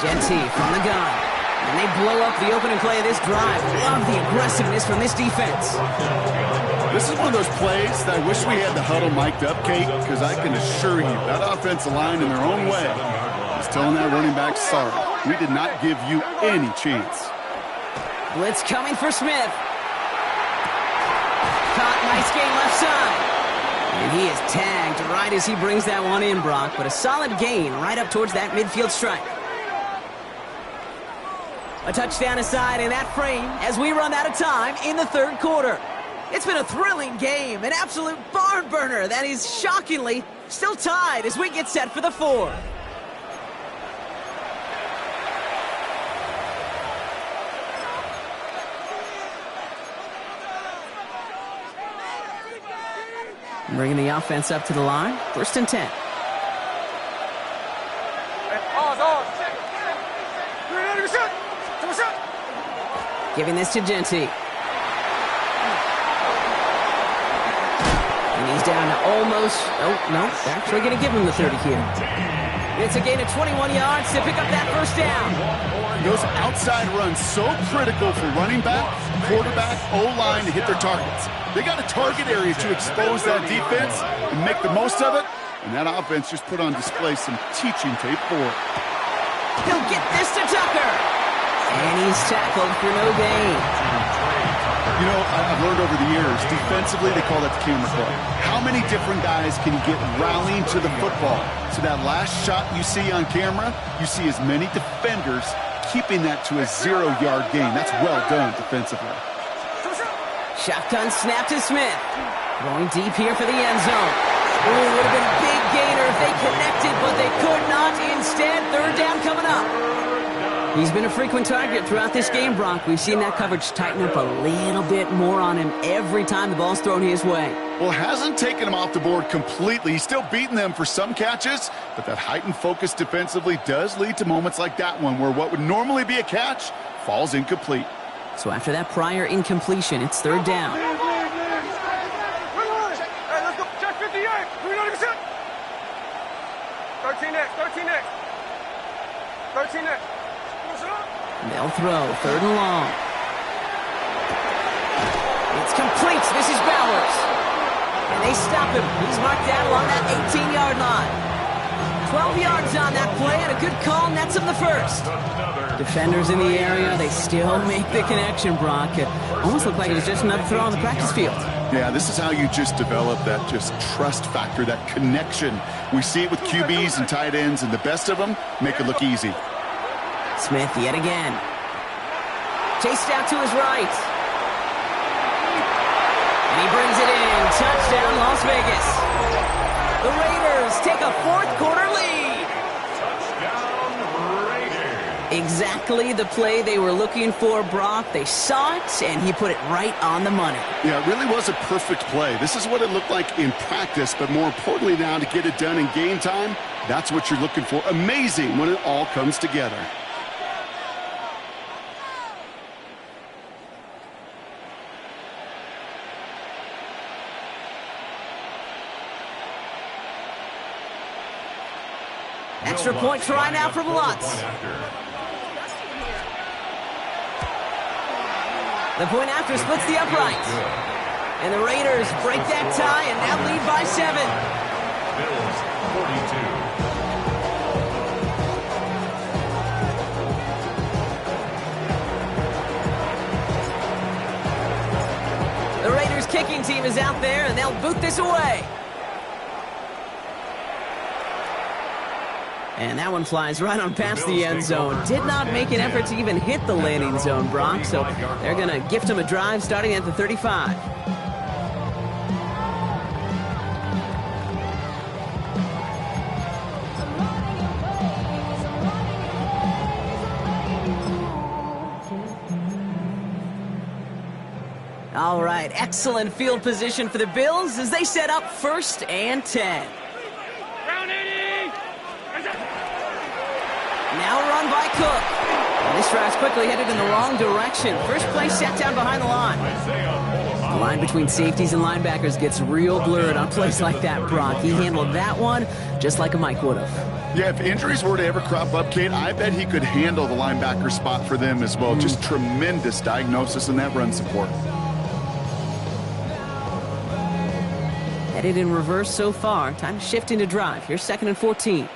[SPEAKER 1] Genty from the gun. And they blow up the opening play of this drive. Love the aggressiveness from this defense.
[SPEAKER 3] This is one of those plays that I wish we had the huddle mic'd up, Kate, because I can assure you that offensive line in their own way is telling that running back, sorry, we did not give you any chance.
[SPEAKER 1] Blitz coming for Smith. Caught, nice gain left side. And he is tagged right as he brings that one in, Brock. But a solid gain right up towards that midfield strike. A touchdown aside in that frame as we run out of time in the third quarter. It's been a thrilling game, an absolute barn burner that is shockingly still tied as we get set for the fourth. Bringing the offense up to the line. 1st and 10. Giving this to Jeanty. And he's down to almost... Oh, no. They're actually going to give him the 30 here. It's a gain of 21 yards to pick up that first down.
[SPEAKER 3] Those outside runs so critical for running back, quarterback, O-line to hit their targets. They got a target area to expose that defense and make the most of it. And that offense just put on display some teaching tape for it.
[SPEAKER 1] He'll get this to Tucker. And he's tackled for no gain.
[SPEAKER 3] You know, I've learned over the years, defensively, they call that the camera club. How many different guys can you get rallying to the football? So that last shot you see on camera, you see as many defenders keeping that to a 0-yard gain. That's well done defensively.
[SPEAKER 1] Shotgun snap to Smith. Going deep here for the end zone. Ooh, would have been a big gainer if they connected, but they could not. Instead, third down coming up. He's been a frequent target throughout this game, Brock. We've seen that coverage tighten up a little bit more on him every time the ball's thrown his way.
[SPEAKER 3] Well, it hasn't taken him off the board completely. He's still beating them for some catches, but that heightened focus defensively does lead to moments like that one where what would normally be a catch falls incomplete.
[SPEAKER 1] So after that prior incompletion, it's third down.
[SPEAKER 5] Hey, let's go. Check 58. 390%. 13 next. 13 next. 13 next.
[SPEAKER 1] They'll throw, third and long. It's complete. This is Bowers. And they stop him. He's marked down along that 18-yard line. 12 yards on that play, and a good call nets him the first. Defenders in the area, they still make the connection, Brock. It almost looked like it was just another throw on the practice field.
[SPEAKER 3] Yeah, this is how you just develop that just trust factor, that connection. We see it with QBs and tight ends, and the best of them make it look easy.
[SPEAKER 1] Smith yet again. Chased out to his right. And he brings it in. Touchdown, Las Vegas. The Raiders take a fourth-quarter lead.
[SPEAKER 2] Touchdown, Raiders.
[SPEAKER 1] Exactly the play they were looking for, Brock. They saw it, and he put it right on the money.
[SPEAKER 3] Yeah, it really was a perfect play. This is what it looked like in practice, but more importantly now to get it done in game time, that's what you're looking for. Amazing when it all comes together.
[SPEAKER 1] Extra point try now from Lutz. The point after splits the upright. And the Raiders break that tie and now lead by 7.
[SPEAKER 2] Bills 42.
[SPEAKER 1] The Raiders kicking team is out there and they'll boot this away. And that one flies right on past the end zone. Did not make an effort to even hit the landing zone, Brock. So they're going to gift him a drive starting at the 35. All right, excellent field position for the Bills as they set up 1st and 10. Now run by Cook. And this drive's quickly headed in the wrong direction. First play set down behind the line. The line between safeties and linebackers gets real blurred on plays like that, Brock. He handled that one just like a Mike would have.
[SPEAKER 3] Yeah, if injuries were to ever crop up, Kate, I bet he could handle the linebacker spot for them as well. Just tremendous diagnosis in that run support.
[SPEAKER 1] Headed in reverse so far. Time to shift into drive. Here's 2nd and 14.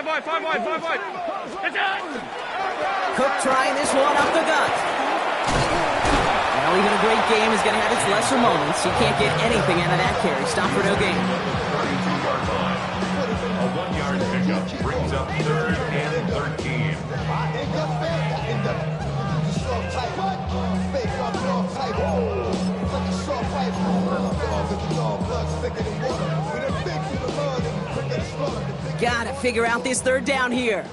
[SPEAKER 5] Five wide.
[SPEAKER 1] Cook trying this one up the gut. Well, even a great game is going to have its lesser moments. You can't get anything out of that carry. Stop for no gain.
[SPEAKER 2] 32-yard line. A 1-yard pickup brings up 3rd and 13.
[SPEAKER 1] Gotta figure out this 3rd down here.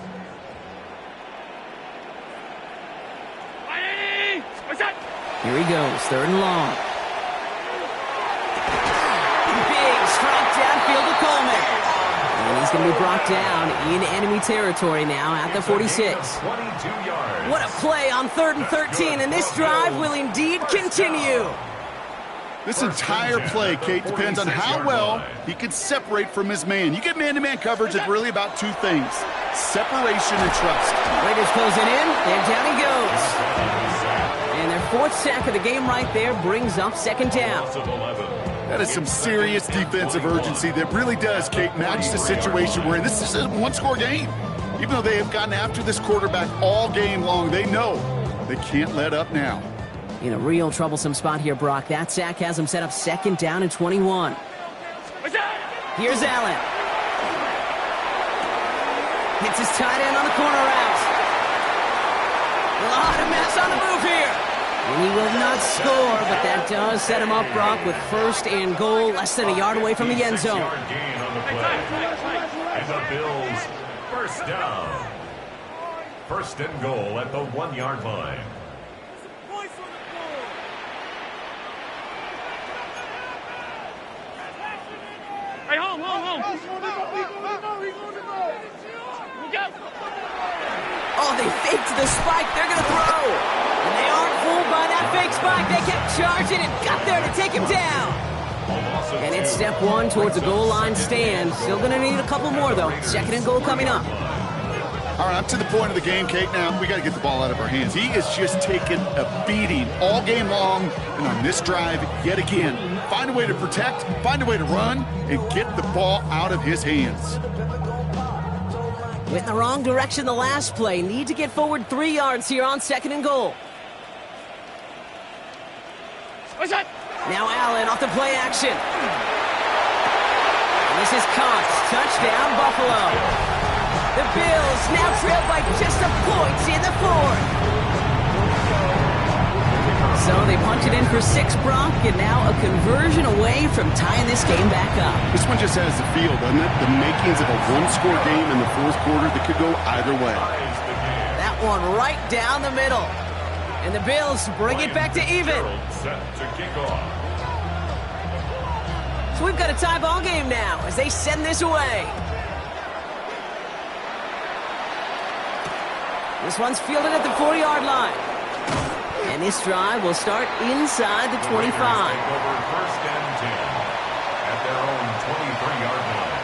[SPEAKER 1] Here he goes, 3rd and long. Big strike downfield to Coleman. And he's going to be brought down in enemy territory now at the 46.
[SPEAKER 2] 22 yards.
[SPEAKER 1] What a play on 3rd and 13, and this drive will indeed continue.
[SPEAKER 3] This entire play, Kate, depends on how well he can separate from his man. You get man-to-man coverage, it's really about 2 things: separation and trust.
[SPEAKER 1] Raiders closing in, and down he goes. And their 4th sack of the game right there brings up 2nd down.
[SPEAKER 3] That is some serious defensive urgency that really does, Kate, match the situation we're in. This is a 1-score game. Even though they have gotten after this quarterback all game long, they know they can't let up now.
[SPEAKER 1] In a real troublesome spot here, Brock. That sack has him set up 2nd down and 21. Here's Allen. Hits his tight end on the corner route. A lot of mess on the move here. And he will not score, but that does set him up, Brock, with 1st and goal, less than a yard away from the end zone.
[SPEAKER 2] Gain on the play. And the Bills, 1st down. 1st and goal at the 1-yard line.
[SPEAKER 4] Hey, home.
[SPEAKER 1] Oh, they faked the spike. They're going to throw. And they aren't fooled by that fake spike. They kept charging and got there to take him down. And it's step 1 towards a goal line stand. Still going to need a couple more, though. 2nd and goal coming up.
[SPEAKER 3] All right, up to the point of the game, Kate, now we got to get the ball out of our hands. He is just taking a beating all game long, and on this drive, yet again, find a way to protect, find a way to run, and get the ball out of his hands.
[SPEAKER 1] Went in the wrong direction the last play. Need to get forward 3 yards here on 2nd and goal. Now Allen off the play action. And this is caught. Touchdown, Buffalo. The Bills now trail by just a point in the 4th. So they punch it in for 6, Brock, and now a conversion away from tying this game back up.
[SPEAKER 3] This one just has the feel, doesn't it? The makings of a 1-score game in the 4th quarter that could go either way.
[SPEAKER 1] That one right down the middle. And the Bills bring it back to even.
[SPEAKER 2] Set to kick off.
[SPEAKER 1] So we've got a tie ball game now as they send this away. This one's fielded at the 40-yard line. And this drive will start inside the 25.
[SPEAKER 2] Over 1st and 10 at their own 23-yard line.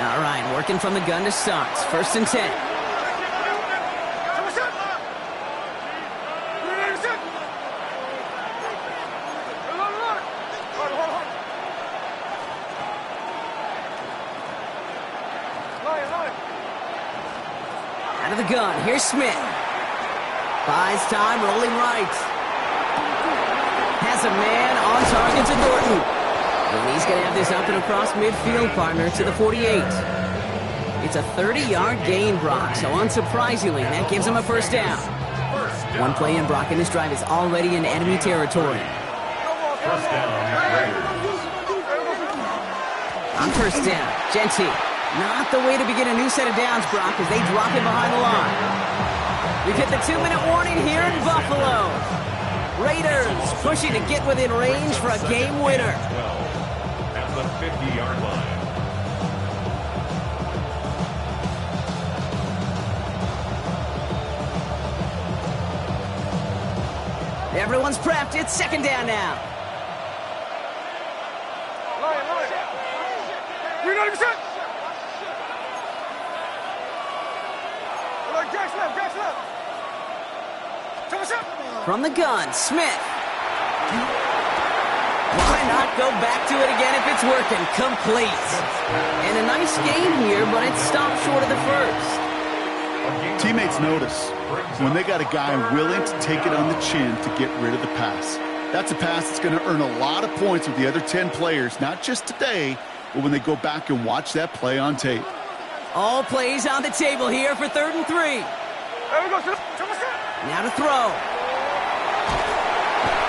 [SPEAKER 1] All right, working from the gun to start. 1st and 10. Out of the gun, here's Smith. Buys time, rolling right. Has a man on target to Norton. And he's going to have this up and across midfield, partner, to the 48. It's a 30-yard gain, Brock, so unsurprisingly, that gives him a 1st down. One play in, Brock, and this drive is already in enemy territory.
[SPEAKER 2] 1st down, Raiders.
[SPEAKER 1] On 1st down, Genty. Not the way to begin a new set of downs, Brock, as they drop him behind the line. We've hit the 2-minute warning here in Buffalo. Raiders pushing to get within range for a game winner.
[SPEAKER 2] 12 at the 50-yard line.
[SPEAKER 1] Everyone's prepped. It's 2nd down now.
[SPEAKER 5] You're not even set.
[SPEAKER 1] From the gun, Smith. Why not go back to it again if it's working? Complete. And a nice gain here, but it stopped short of the 1st.
[SPEAKER 3] Teammates notice when they got a guy willing to take it on the chin to get rid of the pass. That's a pass that's going to earn a lot of points with the other 10 players, not just today, but when they go back and watch that play on tape.
[SPEAKER 1] All plays on the table here for 3rd and 3.
[SPEAKER 5] There we go.
[SPEAKER 1] Now to throw.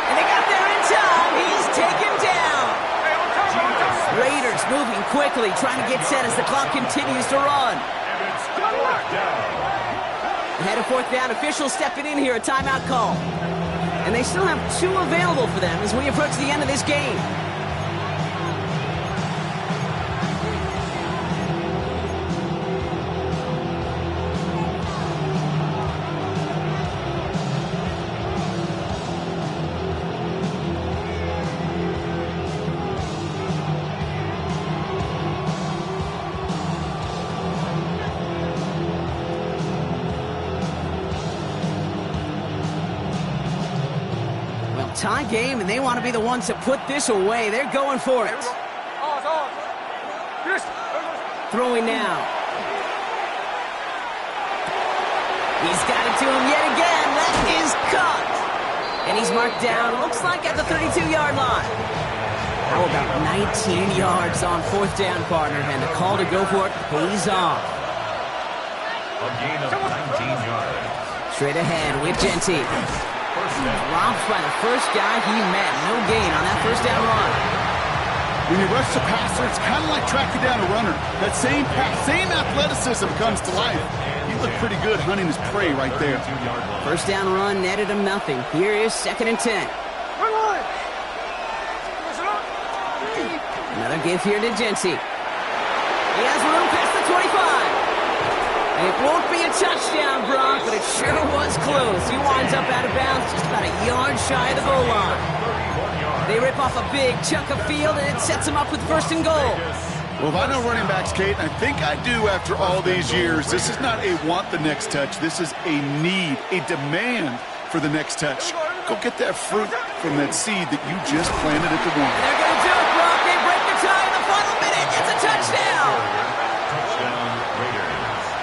[SPEAKER 1] And they got there in time. He's taken down.
[SPEAKER 5] Hey, on time.
[SPEAKER 1] Raiders moving quickly, trying to get set as the clock continues to run.
[SPEAKER 2] And it's fourth down.
[SPEAKER 1] Ahead of 4th down, officials stepping in here, a timeout call. And they still have 2 available for them as we approach the end of this game. Tie game, and they want to be the ones to put this away. They're going for it. Throwing now. He's got it to him yet again. That is caught. And he's marked down, looks like at the 32-yard line. How about 19 yards on 4th down, partner? And the call to go for it pays off.
[SPEAKER 2] A gain of 19 yards.
[SPEAKER 1] Straight ahead with Jeanty. Dropped by the first guy he met. No gain on that 1st down run.
[SPEAKER 3] When you rush the passer, it's kind of like tracking down a runner. That same pass, same athleticism comes to life. He looked pretty good hunting his prey right there.
[SPEAKER 1] 1st down run netted him nothing. Here is 2nd and 10. Another give here to Jeanty. He has room past the 25. It won't be a touchdown, Brock, but it sure was close. He winds up out of bounds just about a yard shy of the goal line. They rip off a big chunk of field, and it sets him up with 1st and goal.
[SPEAKER 3] Well, if I know running backs, Kate, and I think I do after all these years, this is not a want the next touch. This is a need, a demand for the next touch. Go get that fruit from that seed that you just planted at the one.
[SPEAKER 1] And they're going to do it, Brock. They break the tie in the final minute. It's a touchdown.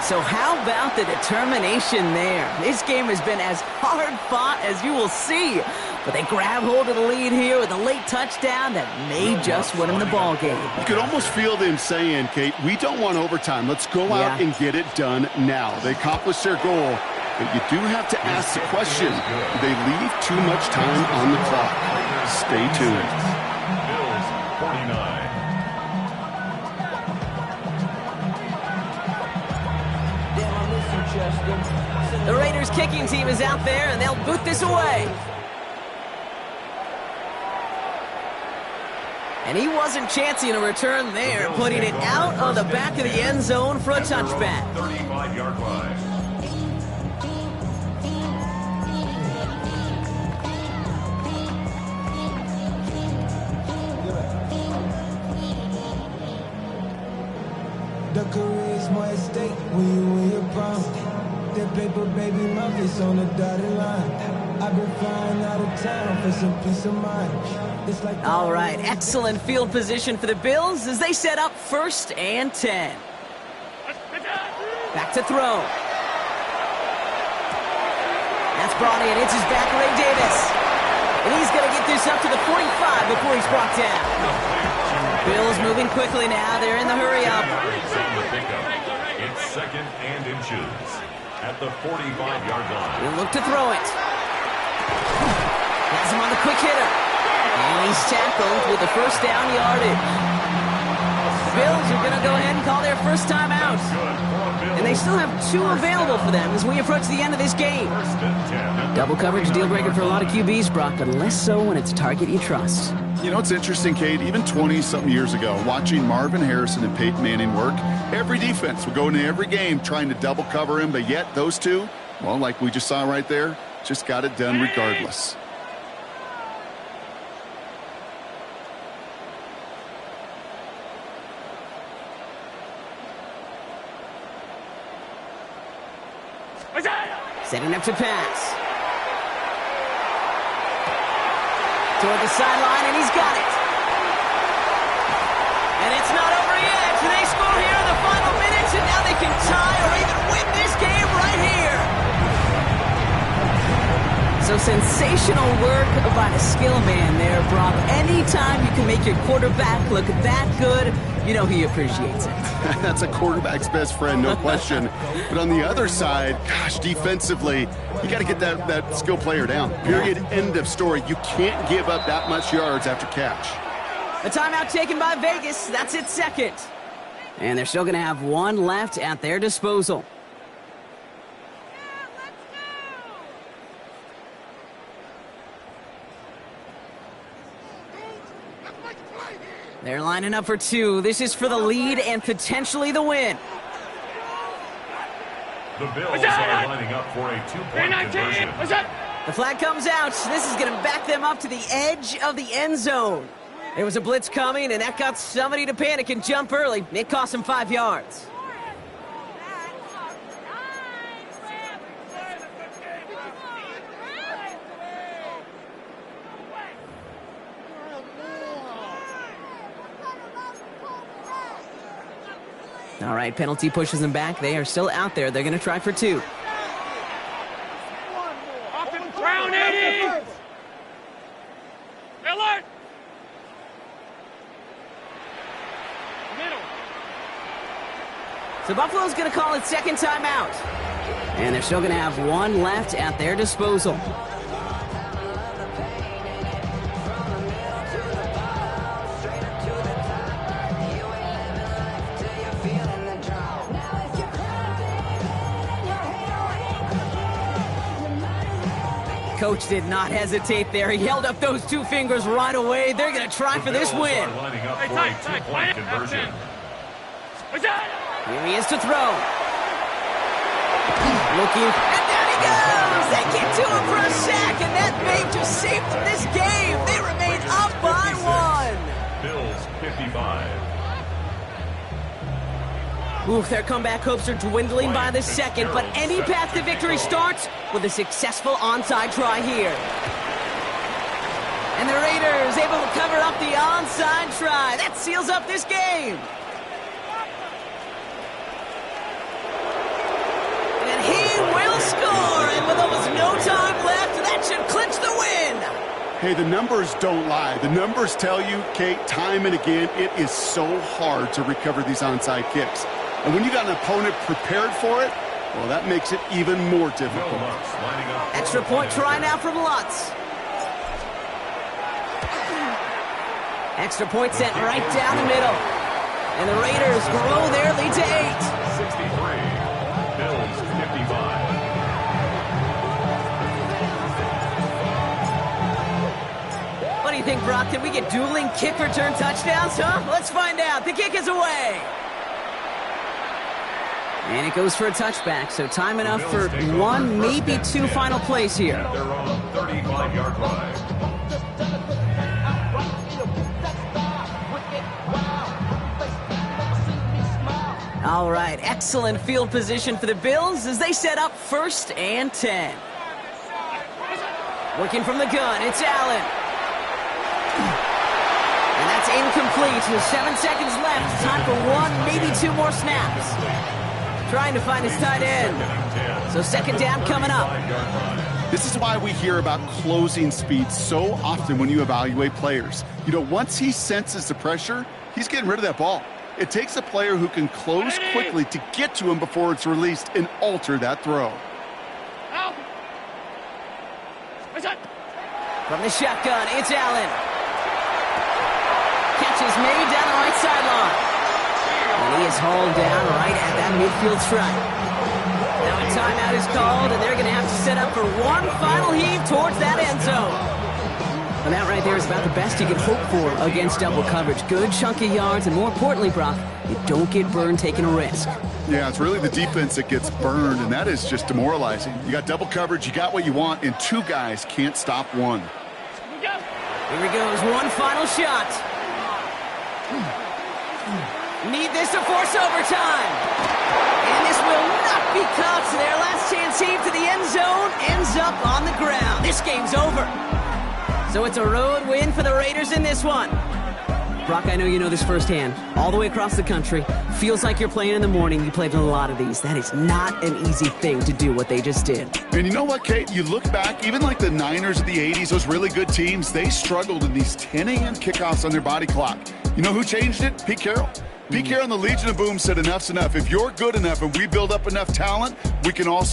[SPEAKER 1] So how about the determination there? This game has been as hard fought as you will see. But they grab hold of the lead here with a late touchdown that may just win them the ball game.
[SPEAKER 3] You could almost feel them saying, Kate, we don't want overtime. Let's go out and get it done now. They accomplished their goal, but you do have to ask the question, do they leave too much time on the clock? Stay tuned.
[SPEAKER 2] Bills 49.
[SPEAKER 1] The Raiders kicking team is out there, and they'll boot this away. And he wasn't chancing a return there, putting it out of the back of the end zone for a touchback.
[SPEAKER 2] 35-yard line.
[SPEAKER 6] The charisma at stake when you win your prom. That paper, baby, my face on the dotted line. I've been flying out of town for some peace of mind. It's like
[SPEAKER 1] all right, excellent field position for the Bills as they set up 1st and 10. Back to throw. That's brought in. It's his back, Ray Davis. And he's going to get this up to the 45 before he's brought down. Bills moving quickly now. They're in the hurry up.
[SPEAKER 2] It's 2nd and inches at the 45-yard line.
[SPEAKER 1] He'll look to throw it. Has him on the quick hitter. And he's tackled with the 1st down yardage. The Bills are going to go ahead and call their first time out. And they still have 2 available for them as we approach the end of this game. Double coverage deal breaker for a lot of QBs, Brock, but less so when it's a target you trust.
[SPEAKER 3] You know, it's interesting, Kate, even 20-something years ago, watching Marvin Harrison and Peyton Manning work, every defense would go into every game trying to double cover him, but yet those two, well, like we just saw right there, just got it done regardless.
[SPEAKER 1] Setting up to pass. Toward the sideline, and he's got it. And it's not over yet. They score here in the final minutes, and now they can tie or even win this game right here. So sensational work by the skill man there, Brock. Anytime you can make your quarterback look that good, You know he appreciates it.
[SPEAKER 3] That's a quarterback's best friend, no question. But on the other side, gosh, defensively, you got to get that skill player down. Period, end of story. You can't give up that much yards after catch.
[SPEAKER 1] A timeout taken by Vegas. That's its second. And they're still going to have one left at their disposal. They're lining up for two. This is for the lead and potentially the win.
[SPEAKER 2] The Bills are lining up for a two-point conversion.
[SPEAKER 1] The flag comes out. This is going to back them up to the edge of the end zone. There was a blitz coming, and that got somebody to panic and jump early. It cost them 5 yards. All right, penalty pushes them back. They are still out there. They're going to try for two.
[SPEAKER 4] Round 80! Alert! Middle.
[SPEAKER 1] So Buffalo's going to call it second timeout. And they're still going to have one left at their disposal. Coach did not hesitate there. He held up those two fingers right away. They're going to try for this win.
[SPEAKER 2] Lining up for a two-point conversion.
[SPEAKER 1] Here he is to throw. Looking, and down he goes! They get to him for a sack, and that may just save them this game. They remain up by 1.
[SPEAKER 2] Bills 55.
[SPEAKER 1] Oof, their comeback hopes are dwindling by the second, but any path to victory starts with a successful onside try here. And the Raiders able to cover up the onside try. That seals up this game. And he will score, and with almost no time left, that should clinch the win.
[SPEAKER 3] Hey, the numbers don't lie. The numbers tell you, Kate, time and again, it is so hard to recover these onside kicks. And when you got an opponent prepared for it, well, that makes it even more difficult.
[SPEAKER 1] Extra point try now from Lutz. Extra point sent right down the middle. And the Raiders grow their lead to 8.
[SPEAKER 2] 63. Bills 55.
[SPEAKER 1] What do you think, Brock? Can we get dueling kick return touchdowns, huh? Let's find out. The kick is away. And it goes for a touchback, so time enough for one, maybe two final plays here.
[SPEAKER 2] They're on 35-yard line.
[SPEAKER 1] All right, excellent field position for the Bills as they set up 1st and 10. Working from the gun, it's Allen. And that's incomplete with 7 seconds left. Time for one, maybe two more snaps. Trying to find his tight end. So second down coming up.
[SPEAKER 3] This is why we hear about closing speed so often when you evaluate players. You know, once he senses the pressure, he's getting rid of that ball. It takes a player who can close quickly to get to him before it's released and alter that throw.
[SPEAKER 1] From the shotgun, it's Allen. Catch is made down the right sideline. And he is hauled down right at that midfield stripe. Now a timeout is called, and they're going to have to set up for one final heave towards that end zone. And that right there is about the best you can hope for against double coverage. Good chunky yards, and more importantly, Brock, you don't get burned taking a risk.
[SPEAKER 3] Yeah, it's really the defense that gets burned, and that is just demoralizing. You got double coverage, you got what you want, and two guys can't stop one.
[SPEAKER 1] Here he goes, one final shot. Need this to force overtime. And this will not be caught. So their last chance heave to the end zone ends up on the ground. This game's over. So it's a road win for the Raiders in this one. Brock, I know you know this firsthand. All the way across the country. Feels like you're playing in the morning. You played in a lot of these. That is not an easy thing to do what they just did.
[SPEAKER 3] And you know what, Kate? You look back, even like the Niners of the 80s, those really good teams, they struggled in these 10 a.m. kickoffs on their body clock. You know who changed it? Pete Carroll. Pete Carroll and the Legion of Boom said enough's enough. If you're good enough and we build up enough talent, we can also